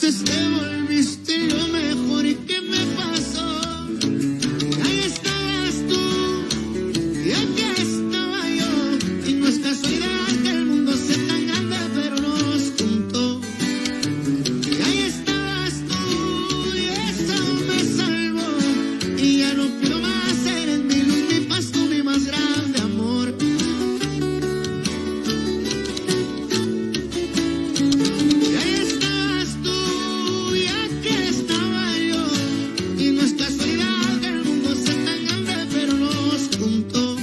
Te volviste lo mejor que me pasó. Ahí estabas tú y aquí estaba yo. Y no es casualidad que el mundo sea tan grande, pero nos juntó. Y ahí estabas tú y eso me salvó. Y ya no puedo más, eres mi luz, mi paz, tú mi más grande amor. Y ahí estabas tú y aquí estaba yo. Y no es casualidad que el mundo sea tan grande, pero nos juntó.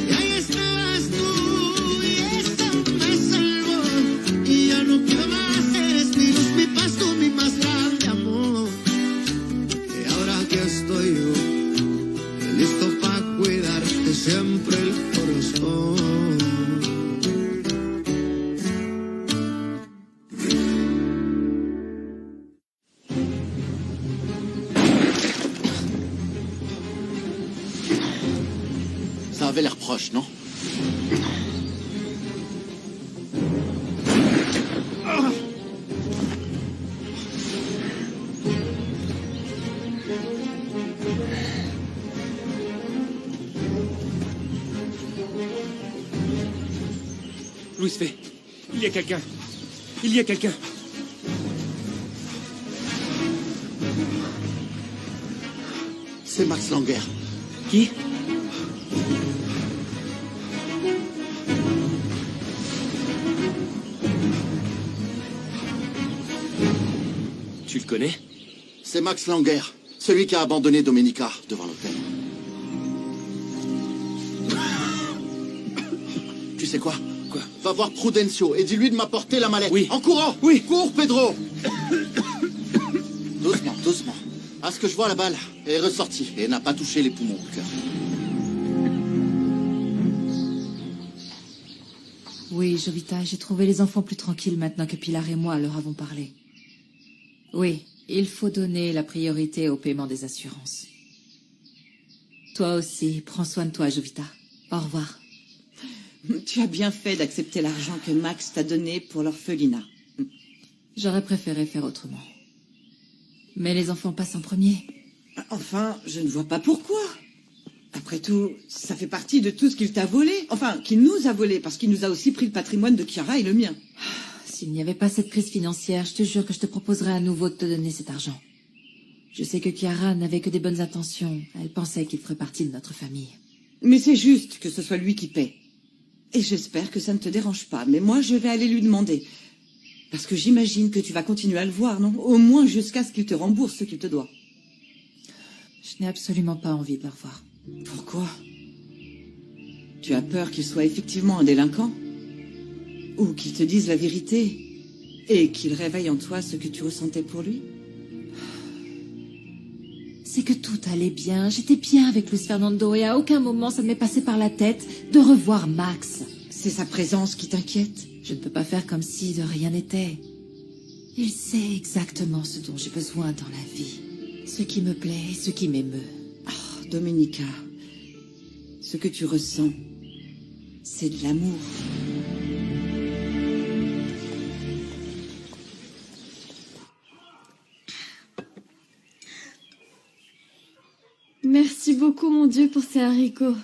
Y ahí estabas tú y eso me salvó. Y ya no quiero más, eres mi luz, mi paz, tú mi más grande amor. Y ahora que estoy yo, listo para cuidarte siempre el corazón. Ça avait l'air proche, non? Louis Fay, il y a quelqu'un. Il y a quelqu'un. C'est Max Langer. Qui? Tu le connais? C'est Max Langer, celui qui a abandonné Domenica devant l'hôtel. Tu sais quoi? Quoi? Va voir Prudencio et dis-lui de m'apporter la mallette. Oui. En courant. Oui. Cours, Pedro. Doucement, doucement. À ce que je vois, la balle est ressortie et n'a pas touché les poumons au cœur. Oui, Jovita, j'ai trouvé les enfants plus tranquilles maintenant que Pilar et moi leur avons parlé. Oui, il faut donner la priorité au paiement des assurances. Toi aussi, prends soin de toi, Jovita. Au revoir. Tu as bien fait d'accepter l'argent que Max t'a donné pour l'orphelinat. J'aurais préféré faire autrement. Mais les enfants passent en premier. Enfin, je ne vois pas pourquoi. Après tout, ça fait partie de tout ce qu'il t'a volé. Enfin, qu'il nous a volé, parce qu'il nous a aussi pris le patrimoine de Chiara et le mien. S'il n'y avait pas cette crise financière, je te jure que je te proposerais à nouveau de te donner cet argent. Je sais que Chiara n'avait que des bonnes intentions. Elle pensait qu'il ferait partie de notre famille. Mais c'est juste que ce soit lui qui paie. Et j'espère que ça ne te dérange pas. Mais moi, je vais aller lui demander. Parce que j'imagine que tu vas continuer à le voir, non? Au moins jusqu'à ce qu'il te rembourse ce qu'il te doit. Je n'ai absolument pas envie de le revoir. Pourquoi? Tu as peur qu'il soit effectivement un délinquant? Ou qu'il te dise la vérité et qu'il réveille en toi ce que tu ressentais pour lui? C'est que tout allait bien, j'étais bien avec Luis Fernando et à aucun moment ça ne m'est passé par la tête de revoir Max. C'est sa présence qui t'inquiète? Je ne peux pas faire comme si de rien n'était. Il sait exactement ce dont j'ai besoin dans la vie. Ce qui me plaît et ce qui m'émeut. Oh, Domenica, ce que tu ressens, c'est de l'amour. Merci beaucoup, mon Dieu, pour ces haricots.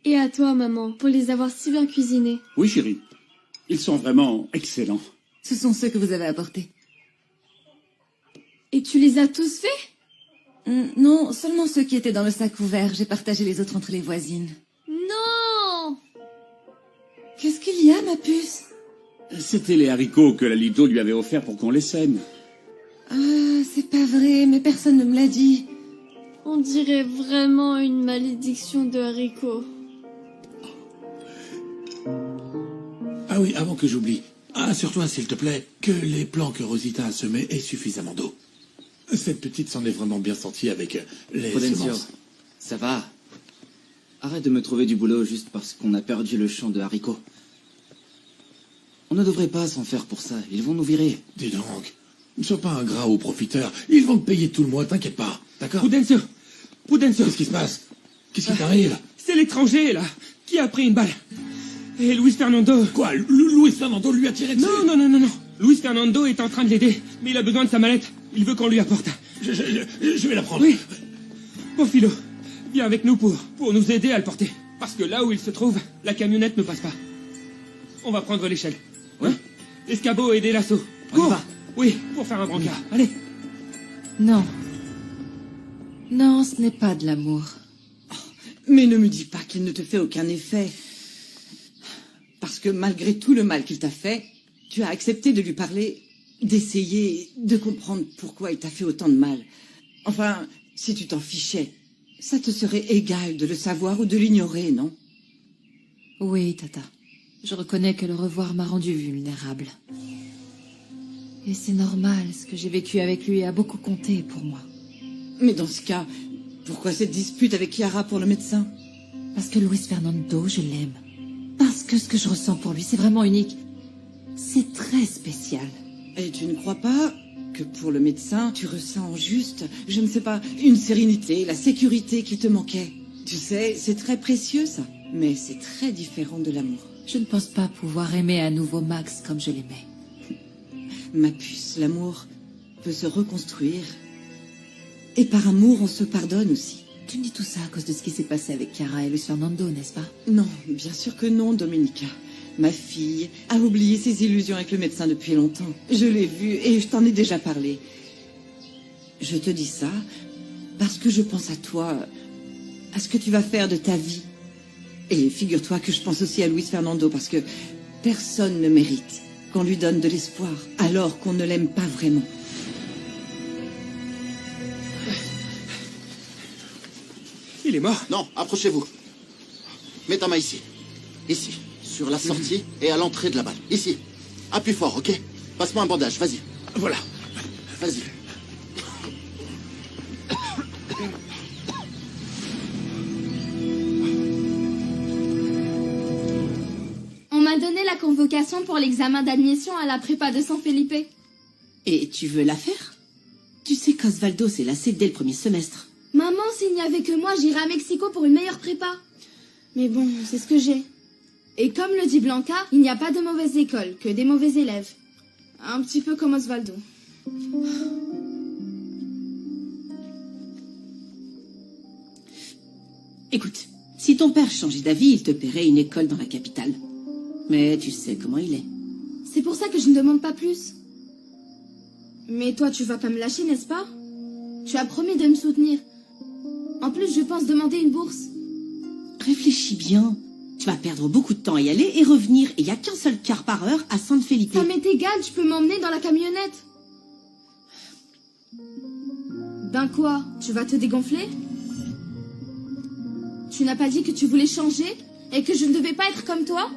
Et à toi, maman, pour les avoir si bien cuisinés. Oui, chérie. Ils sont vraiment excellents. Ce sont ceux que vous avez apportés. Et tu les as tous faits? Non, seulement ceux qui étaient dans le sac ouvert. J'ai partagé les autres entre les voisines. Non! Qu'est-ce qu'il y a, ma puce? C'était les haricots que la Lido lui avait offerts pour qu'on les sème. Ah, c'est pas vrai, mais personne ne me l'a dit. On dirait vraiment une malédiction de haricots. Ah oui, avant que j'oublie, assure-toi, s'il te plaît, que les plants que Rosita a semés aient suffisamment d'eau. Cette petite s'en est vraiment bien sortie avec les semences. Ça va. Arrête de me trouver du boulot juste parce qu'on a perdu le champ de haricots. On ne devrait pas s'en faire pour ça. Ils vont nous virer. Dis donc, ne sois pas ingrat aux profiteurs. Ils vont te payer tout le mois, t'inquiète pas. D'accord? Prudencio! Qu'est-ce qui se passe? Qu'est-ce qui t'arrive? C'est l'étranger, là, qui a pris une balle. Et Luis Fernando... Quoi? Luis Fernando lui a tiré dessus? Non. Luis Fernando est en train de l'aider, mais il a besoin de sa mallette. Il veut qu'on lui apporte. Je vais la prendre. Oui. Bon, Philo, viens avec nous pour nous aider à le porter. Parce que là où il se trouve, la camionnette ne passe pas. On va prendre l'échelle. Ouais. Escabeau et des lassos. On y Cours. va. Oui, pour faire un brancard. Allez. Non. Non, ce n'est pas de l'amour. Mais ne me dis pas qu'il ne te fait aucun effet. Parce que malgré tout le mal qu'il t'a fait, tu as accepté de lui parler, d'essayer de comprendre pourquoi il t'a fait autant de mal. Enfin, si tu t'en fichais, ça te serait égal de le savoir ou de l'ignorer, non? Oui, Tata. Je reconnais que le revoir m'a rendu vulnérable. Et c'est normal, ce que j'ai vécu avec lui a beaucoup compté pour moi. Mais dans ce cas, pourquoi cette dispute avec Chiara pour le médecin? Parce que Luis Fernando, je l'aime. Parce que ce que je ressens pour lui, c'est vraiment unique. C'est très spécial. Et tu ne crois pas que pour le médecin, tu ressens juste, je ne sais pas, une sérénité, la sécurité qui te manquait? Tu sais, c'est très précieux ça, mais c'est très différent de l'amour. Je ne pense pas pouvoir aimer à nouveau Max comme je l'aimais. Ma puce, l'amour peut se reconstruire. Et par amour, on se pardonne aussi. Tu me dis tout ça à cause de ce qui s'est passé avec Chiara et Luis Fernando, n'est-ce pas? Non, bien sûr que non, Domenica. Ma fille a oublié ses illusions avec le médecin depuis longtemps. Je l'ai vu et je t'en ai déjà parlé. Je te dis ça parce que je pense à toi, à ce que tu vas faire de ta vie. Et figure-toi que je pense aussi à Luis Fernando parce que personne ne mérite qu'on lui donne de l'espoir alors qu'on ne l'aime pas vraiment. Il est mort. Non, approchez-vous. Mets ta main ici. Ici. Sur la sortie et à l'entrée de la balle. Ici. Appuie fort, ok? Passe-moi un bandage, vas-y. Voilà. Vas-y. On m'a donné la convocation pour l'examen d'admission à la prépa de San Felipe. Et tu veux la faire? Tu sais qu'Osvaldo s'est lassé dès le premier semestre. Maman, s'il n'y avait que moi, j'irais à Mexico pour une meilleure prépa. Mais bon, c'est ce que j'ai. Et comme le dit Blanca, il n'y a pas de mauvaise école, que des mauvais élèves. Un petit peu comme Osvaldo. Écoute, si ton père changeait d'avis, il te paierait une école dans la capitale. Mais tu sais comment il est. C'est pour ça que je ne demande pas plus. Mais toi, tu vas pas me lâcher, n'est-ce pas? Tu as promis de me soutenir. En plus, je pense demander une bourse. Réfléchis bien. Tu vas perdre beaucoup de temps à y aller et revenir. Et il n'y a qu'un seul car par heure à San Felipe. Ça m'est égal, tu peux m'emmener dans la camionnette. Ben quoi? Tu vas te dégonfler? Tu n'as pas dit que tu voulais changer et que je ne devais pas être comme toi?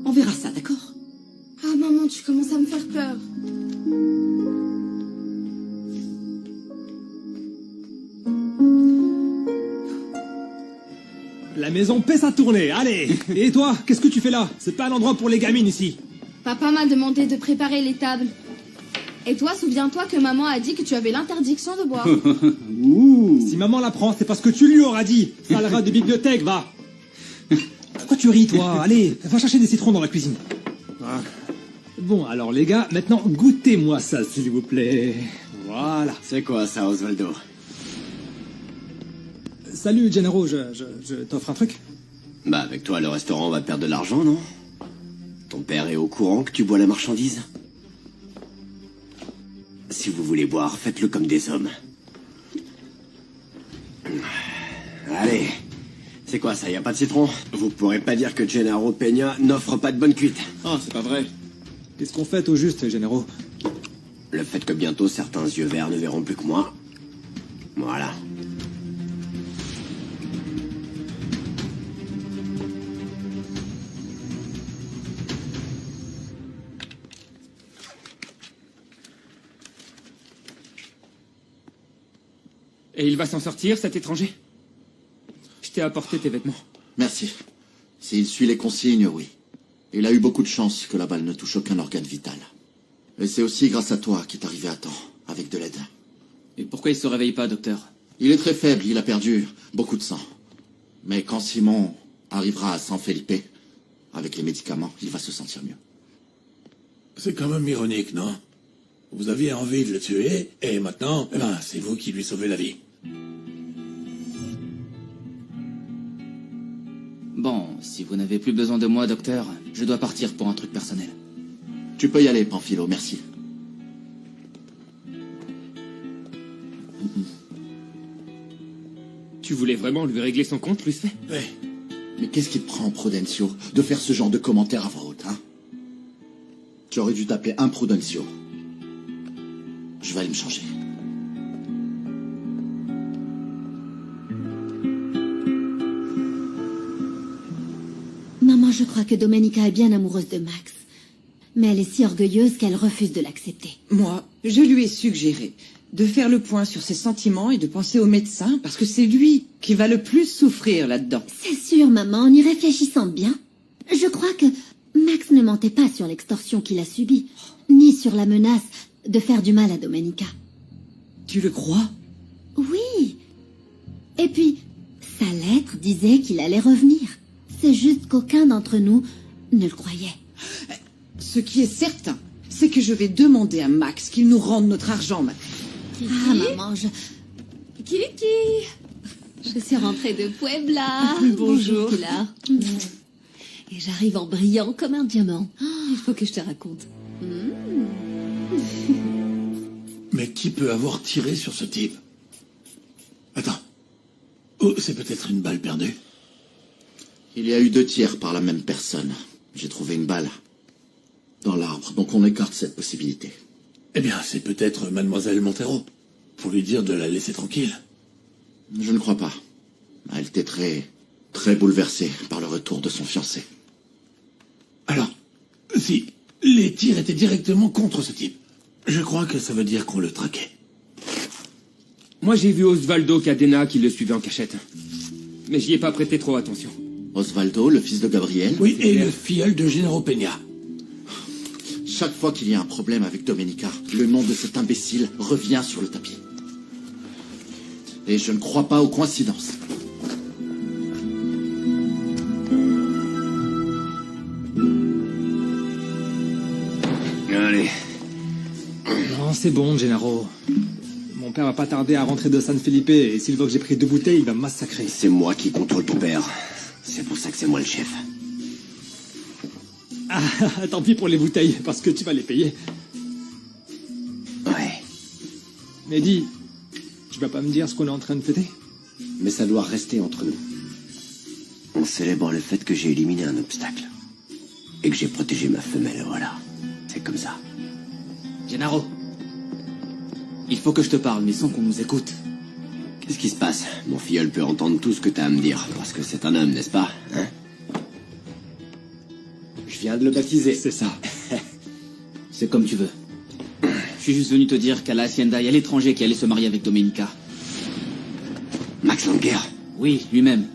On verra ça, d'accord? Ah maman, tu commences à me faire peur. La maison paie sa tournée, allez. Et toi, qu'est-ce que tu fais là? C'est pas l'endroit pour les gamines ici. Papa m'a demandé de préparer les tables. Et toi, souviens-toi que maman a dit que tu avais l'interdiction de boire. Ouh. Si maman l'apprend, c'est parce que tu lui auras dit. Sale rat de bibliothèque, va. Pourquoi tu ris, toi? Allez, va chercher des citrons dans la cuisine. Ah. Bon, alors les gars, maintenant goûtez-moi ça, s'il vous plaît. Voilà. C'est quoi ça, Osvaldo? Salut, Gennaro, je t'offre un truc? Bah, avec toi, le restaurant va perdre de l'argent, non? Ton père est au courant que tu bois la marchandise? Si vous voulez boire, faites-le comme des hommes. Allez. C'est quoi ça, y a pas de citron? Vous pourrez pas dire que Gennaro Peña n'offre pas de bonne cuite. Ah, c'est pas vrai. Qu'est-ce qu'on fait au juste, Gennaro? Le fait que bientôt certains yeux verts ne verront plus que moi. Voilà. Et il va s'en sortir, cet étranger? Je t'ai apporté tes vêtements. Merci. S'il suit les consignes, oui. Il a eu beaucoup de chance que la balle ne touche aucun organe vital. Et c'est aussi grâce à toi qu'il est arrivé à temps, avec de l'aide. Et pourquoi il se réveille pas, docteur? Il est très faible, il a perdu beaucoup de sang. Mais quand Simon arrivera à San Felipe, avec les médicaments, il va se sentir mieux. C'est quand même ironique, non? Vous aviez envie de le tuer, et maintenant, c'est vous qui lui sauvez la vie. Bon, si vous n'avez plus besoin de moi, docteur, je dois partir pour un truc personnel. Tu peux y aller, Pamphilo, merci. Tu voulais vraiment lui régler son compte, Lucifer? Oui. Mais qu'est-ce qui te prend, Prudencio, de faire ce genre de commentaires à voix haute, hein? Tu aurais dû t'appeler Imprudencio. Je vais aller me changer. Maman, je crois que Domenica est bien amoureuse de Max. Mais elle est si orgueilleuse qu'elle refuse de l'accepter. Moi, je lui ai suggéré de faire le point sur ses sentiments et de penser au médecin, parce que c'est lui qui va le plus souffrir là-dedans. C'est sûr, maman, en y réfléchissant bien. Je crois que Max ne mentait pas sur l'extorsion qu'il a subie, ni sur la menace de faire du mal à Domenica. Tu le crois? Oui. Et puis, sa lettre disait qu'il allait revenir. C'est juste qu'aucun d'entre nous ne le croyait. Ce qui est certain, c'est que je vais demander à Max qu'il nous rende notre argent maintenant. Ah, maman, Kiki, je suis rentrée de Puebla. Bonjour. Pilar. Et j'arrive en brillant comme un diamant. Il faut que je te raconte. Mais qui peut avoir tiré sur ce type? Attends. Oh, c'est peut-être une balle perdue. Il y a eu 2 tirs par la même personne. J'ai trouvé une balle dans l'arbre, donc on écarte cette possibilité. Eh bien, c'est peut-être Mademoiselle Montero. Pour lui dire de la laisser tranquille. Je ne crois pas. Elle était très bouleversée par le retour de son fiancé. Alors, si les tirs étaient directement contre ce type, je crois que ça veut dire qu'on le traquait. Moi, j'ai vu Osvaldo Cadena qui le suivait en cachette. Mais j'y ai pas prêté trop attention. Osvaldo, le fils de Gabriel? Oui, et le filleul de Gennaro Peña. Chaque fois qu'il y a un problème avec Domenica, le nom de cet imbécile revient sur le tapis. Et je ne crois pas aux coïncidences. Allez. Non, c'est bon, Gennaro. Mon père va pas tarder à rentrer de San Felipe, et s'il voit que j'ai pris 2 bouteilles, il va me massacrer. C'est moi qui contrôle ton père. C'est pour ça que c'est moi le chef. Ah, tant pis pour les bouteilles, parce que tu vas les payer. Ouais. Mais dis, tu vas pas me dire ce qu'on est en train de fêter? Mais ça doit rester entre nous. On célèbre le fait que j'ai éliminé un obstacle. Et que j'ai protégé ma femelle, voilà. C'est comme ça. Gennaro, il faut que je te parle, mais sans qu'on nous écoute. Qu'est-ce qui se passe? Mon filleul peut entendre tout ce que t'as à me dire, parce que c'est un homme, n'est-ce pas? Hein? Je viens de le baptiser. C'est ça. C'est comme tu veux. Je suis juste venu te dire qu'à la Hacienda, il y a l'étranger qui allait se marier avec Domenica. Max Langer? Oui, lui-même.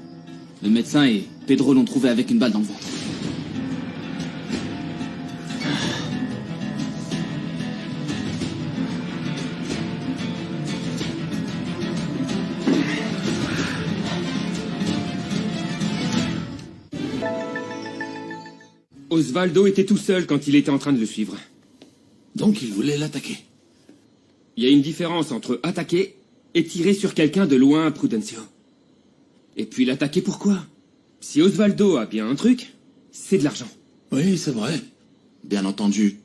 Le médecin et Pedro l'ont trouvé avec une balle dans le ventre. Osvaldo était tout seul quand il était en train de le suivre. Donc il voulait l'attaquer. Il y a une différence entre attaquer et tirer sur quelqu'un de loin, Prudencio. Et puis l'attaquer pourquoi? Si Osvaldo a bien un truc, c'est de l'argent. Oui, c'est vrai. Bien entendu.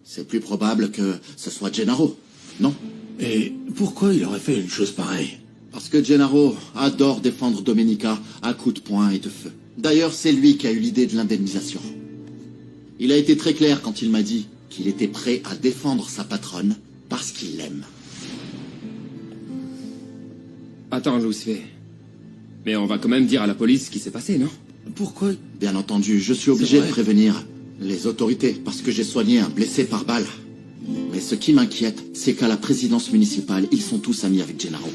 C'est plus probable que ce soit Gennaro, non? Et pourquoi il aurait fait une chose pareille? Parce que Gennaro adore défendre Domenica à coups de poing et de feu. D'ailleurs, c'est lui qui a eu l'idée de l'indemnisation. Il a été très clair quand il m'a dit qu'il était prêt à défendre sa patronne parce qu'il l'aime. Attends, Lucifer. Mais on va quand même dire à la police ce qui s'est passé, non? Pourquoi? Bien entendu, je suis obligé C'est de vrai. prévenir les autorités parce que j'ai soigné un blessé par balle. Mais ce qui m'inquiète, c'est qu'à la présidence municipale, ils sont tous amis avec Gennaro.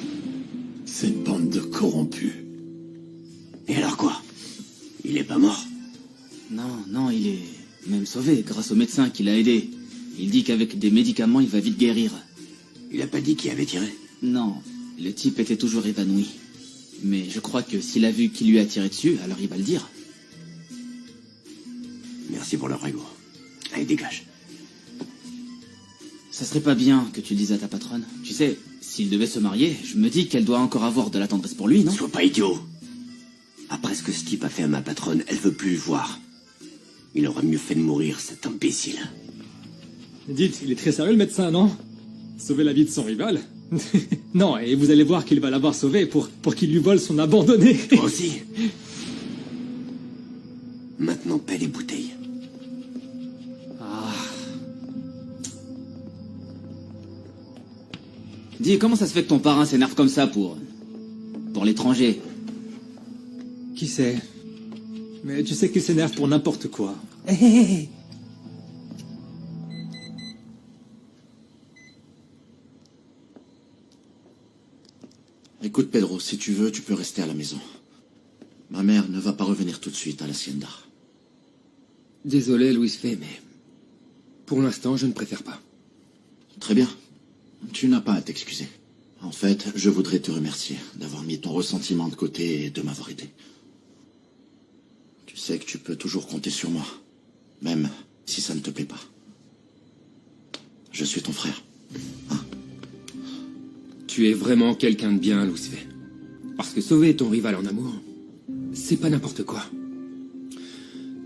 Cette bande de corrompus. Et alors quoi? Il est pas mort? Non, il est même sauvé grâce au médecin qui l'a aidé. Il dit qu'avec des médicaments, il va vite guérir. Il a pas dit qui avait tiré? Non, le type était toujours évanoui. Mais je crois que s'il a vu qui lui a tiré dessus, alors il va le dire. Merci pour le ragot. Allez, dégage. Ça serait pas bien que tu le dises à ta patronne. Tu sais, s'il devait se marier, je me dis qu'elle doit encore avoir de la tendresse pour lui, non? Sois pas idiot. Après ce que ce type a fait à ma patronne, elle veut plus le voir. Il aurait mieux fait de mourir, cet imbécile. Dites, il est très sérieux le médecin, non? Sauver la vie de son rival? Non, et vous allez voir qu'il va l'avoir sauvé pour qu'il lui vole son abandonné. Toi aussi. Maintenant, paie les bouteilles. Dis, comment ça se fait que ton parrain s'énerve comme ça pour l'étranger? Qui sait? Mais tu sais qu'il s'énerve pour n'importe quoi. Hé, hé, hé. Écoute, Pedro, si tu veux, tu peux rester à la maison. Ma mère ne va pas revenir tout de suite à l'hacienda. Désolé, Luis Fé, mais... Pour l'instant, je ne préfère pas. Très bien. Tu n'as pas à t'excuser. En fait, je voudrais te remercier d'avoir mis ton ressentiment de côté et de m'avoir aidé. Tu sais que tu peux toujours compter sur moi, même si ça ne te plaît pas. Je suis ton frère. Hein? Tu es vraiment quelqu'un de bien, Luis Fé. Parce que sauver ton rival en amour, c'est pas n'importe quoi.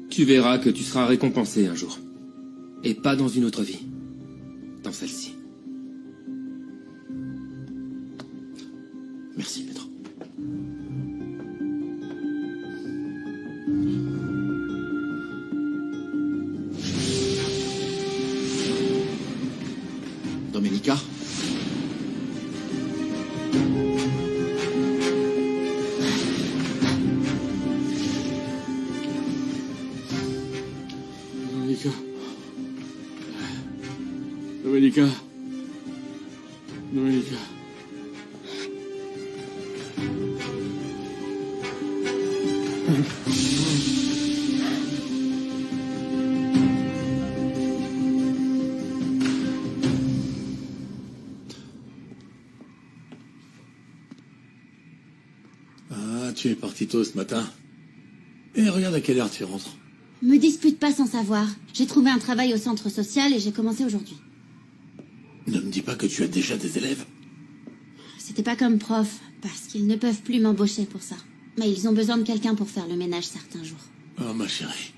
Tu verras que tu seras récompensé un jour. Et pas dans une autre vie. Dans celle-ci. Merci, Pedro. Domenica? Domenica. Domenica. Ah, tu es parti tôt ce matin. Et regarde à quelle heure tu rentres. Me dispute pas sans savoir. J'ai trouvé un travail au centre social et j'ai commencé aujourd'hui. Ne me dis pas que tu as déjà des élèves. C'était pas comme prof, parce qu'ils ne peuvent plus m'embaucher pour ça. Mais ils ont besoin de quelqu'un pour faire le ménage certains jours. Oh, ma chérie.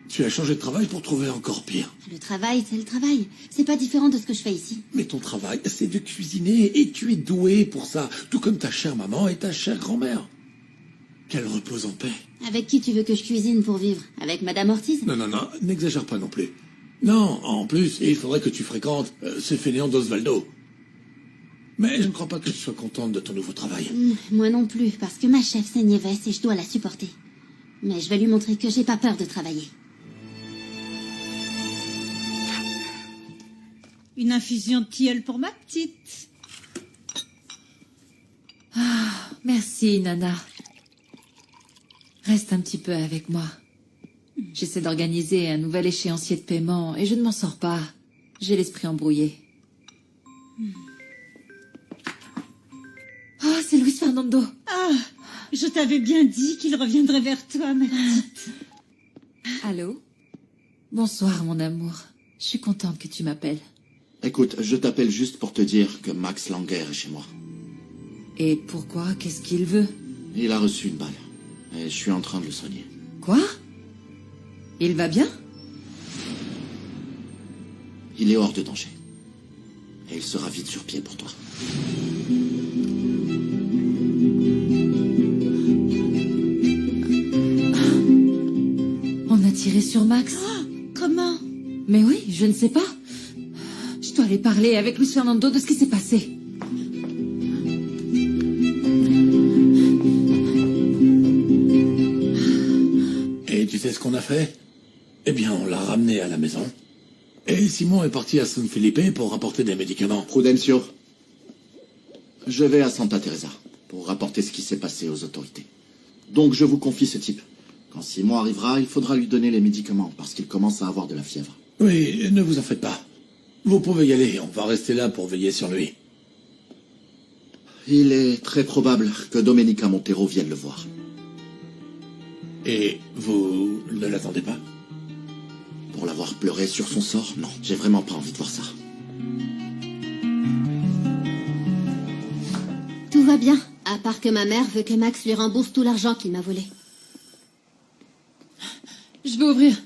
Tu as changé de travail pour trouver encore pire. Le travail, c'est le travail. C'est pas différent de ce que je fais ici. Mais ton travail, c'est de cuisiner, et tu es doué pour ça, tout comme ta chère maman et ta chère grand-mère. Qu'elle repose en paix. Avec qui tu veux que je cuisine pour vivre? Avec Madame Ortiz? Non, n'exagère pas non plus. Non, en plus, il faudrait que tu fréquentes ce fainéant d'Osvaldo. Mais je ne crois pas que je sois contente de ton nouveau travail. Moi non plus, parce que ma chef, c'est Nieves et je dois la supporter. Mais je vais lui montrer que j'ai pas peur de travailler. Une infusion de tilleul pour ma petite. Ah, merci, Nana. Reste un petit peu avec moi. J'essaie d'organiser un nouvel échéancier de paiement et je ne m'en sors pas. J'ai l'esprit embrouillé. Oh, c'est Luis Fernando. Ah, je t'avais bien dit qu'il reviendrait vers toi, ma petite. Allô? Bonsoir, mon amour. Je suis contente que tu m'appelles. Écoute, je t'appelle juste pour te dire que Max Langer est chez moi. Et pourquoi? Qu'est-ce qu'il veut? Il a reçu une balle. Et je suis en train de le soigner. Quoi? Il va bien? Il est hors de danger. Et il sera vite sur pied pour toi. On a tiré sur Max? Oh, comment? Mais oui, je ne sais pas. Je dois aller parler avec Luis Fernando de ce qui s'est passé. Et tu sais ce qu'on a fait? Eh bien, on l'a ramené à la maison. Et Simon est parti à San Felipe pour rapporter des médicaments. Prudencio, je vais à Santa Teresa pour rapporter ce qui s'est passé aux autorités. Donc je vous confie ce type. Quand Simon arrivera, il faudra lui donner les médicaments parce qu'il commence à avoir de la fièvre. Oui, ne vous en faites pas. Vous pouvez y aller, on va rester là pour veiller sur lui. Il est très probable que Domenica Montero vienne le voir. Et vous ne l'attendez pas? Pour l'avoir pleuré sur son sort, non, j'ai vraiment pas envie de voir ça. va bien, à part que ma mère veut que Max lui rembourse tout l'argent qu'il m'a volé. Je vais ouvrir.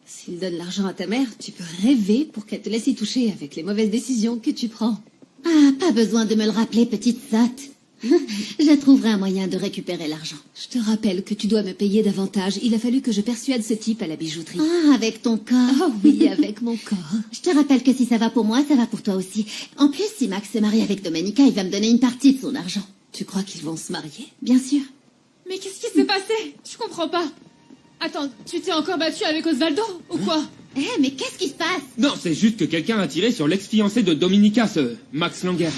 S'il donne l'argent à ta mère, tu peux rêver pour qu'elle te laisse y toucher avec les mauvaises décisions que tu prends. Ah, pas besoin de me le rappeler, petite sotte. Je trouverai un moyen de récupérer l'argent. Je te rappelle que tu dois me payer davantage. Il a fallu que je persuade ce type à la bijouterie. Ah, avec ton corps. Oh oui, avec mon corps. Je te rappelle que si ça va pour moi, ça va pour toi aussi. En plus, si Max se marie avec Domenica, il va me donner une partie de son argent. Tu crois qu'ils vont se marier? Bien sûr. Mais qu'est-ce qui s'est passé? Je comprends pas. Attends, tu t'es encore battu avec Osvaldo, ou quoi? Mais qu'est-ce qui se passe? Non, c'est juste que quelqu'un a tiré sur l'ex-fiancé de Dominica, ce Max Langer.